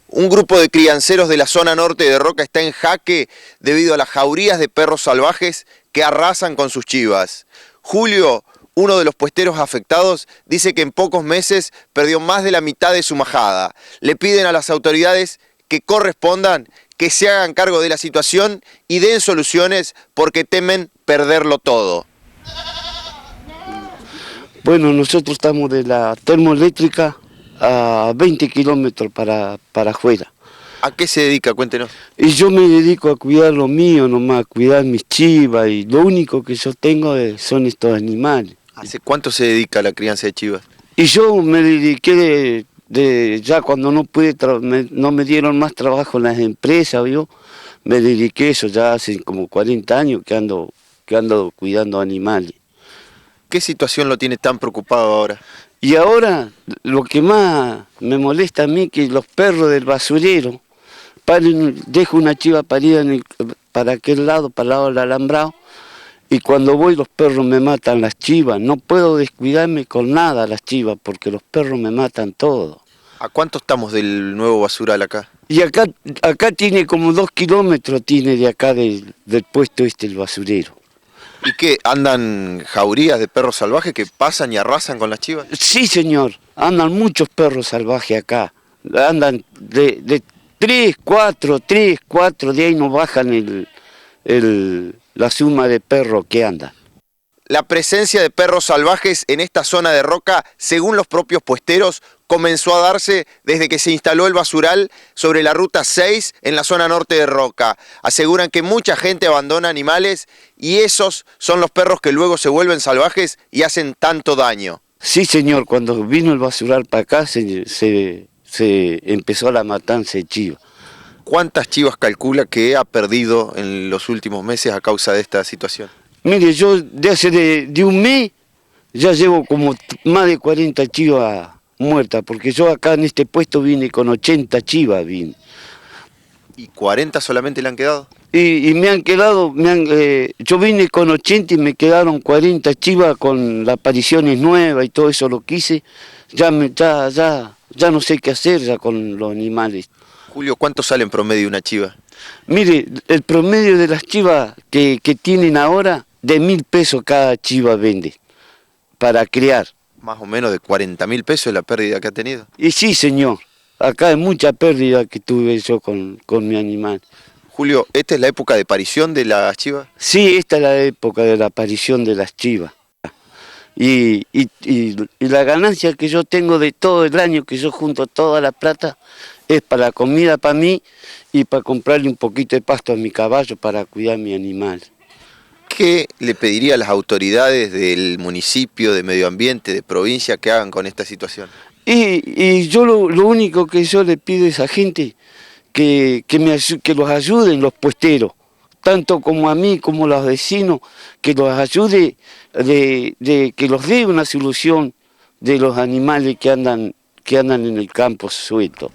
Un grupo de crianceros de la zona norte de Roca está en jaque debido a las jaurías de perros salvajes que arrasan con sus chivas. Julio, uno de los puesteros afectados, dice que en pocos meses perdió más de la mitad de su majada. Le piden a las autoridades que correspondan, que se hagan cargo de la situación y den soluciones porque temen perderlo todo. Bueno, nosotros estamos de la termoeléctrica a 20 kilómetros para afuera. ¿A qué se dedica? Cuéntenos. Y yo me dedico a cuidar lo mío nomás, a cuidar mis chivas, y lo único que yo tengo son estos animales. ¿Hace cuánto se dedica a la crianza de chivas? Y yo me dediqué ya cuando no pude, no me dieron más trabajo en las empresas, yo me dediqué a eso ya hace como 40 años que ando cuidando animales. ¿Qué situación lo tiene tan preocupado ahora? Y ahora lo que más me molesta a mí es que los perros del basurero, dejo una chiva parida para aquel lado, para el lado del alambrado, y cuando voy los perros me matan las chivas. No puedo descuidarme con nada las chivas porque los perros me matan todo. ¿A cuánto estamos del nuevo basural acá? Y acá tiene como 2 kilómetros tiene de acá del puesto el basurero. ¿Y qué? ¿Andan jaurías de perros salvajes que pasan y arrasan con las chivas? Sí, señor. Andan muchos perros salvajes acá. Andan de 3, 4, de ahí no bajan la suma de perros que andan. La presencia de perros salvajes en esta zona de Roca, según los propios puesteros, comenzó a darse desde que se instaló el basural sobre la ruta 6 en la zona norte de Roca. Aseguran que mucha gente abandona animales y esos son los perros que luego se vuelven salvajes y hacen tanto daño. Sí, señor, cuando vino el basural para acá se empezó la matanza de chivas. ¿Cuántas chivas calcula que ha perdido en los últimos meses a causa de esta situación? Mire, yo de un mes ya llevo como más de 40 chivas muertas, porque yo acá en este puesto vine con 80 chivas. ¿Y 40 solamente le han quedado? Y me han quedado, yo vine con 80 y me quedaron 40 chivas con las apariciones nuevas y todo eso lo que hice. Ya no sé qué hacer ya con los animales. Julio, ¿cuánto sale en promedio una chiva? Mire, el promedio de las chivas que tienen ahora, de 1.000 pesos cada chiva vende para criar. Más o menos de 40.000 pesos es la pérdida que ha tenido. Y sí, señor, acá hay mucha pérdida que tuve yo con mi animal. Julio, ¿esta es la época de parición de las chivas? Sí, esta es la época de la aparición de las chivas. Y la ganancia que yo tengo de todo el año, que yo junto toda la plata, es para la comida para mí y para comprarle un poquito de pasto a mi caballo para cuidar a mi animal. ¿Qué le pediría a las autoridades del municipio, de medio ambiente, de provincia, que hagan con esta situación? Y yo lo único que yo le pido a esa gente, que los ayuden los puesteros, tanto como a mí como a los vecinos, que los ayude, que los dé una solución de los animales que andan en el campo suelto.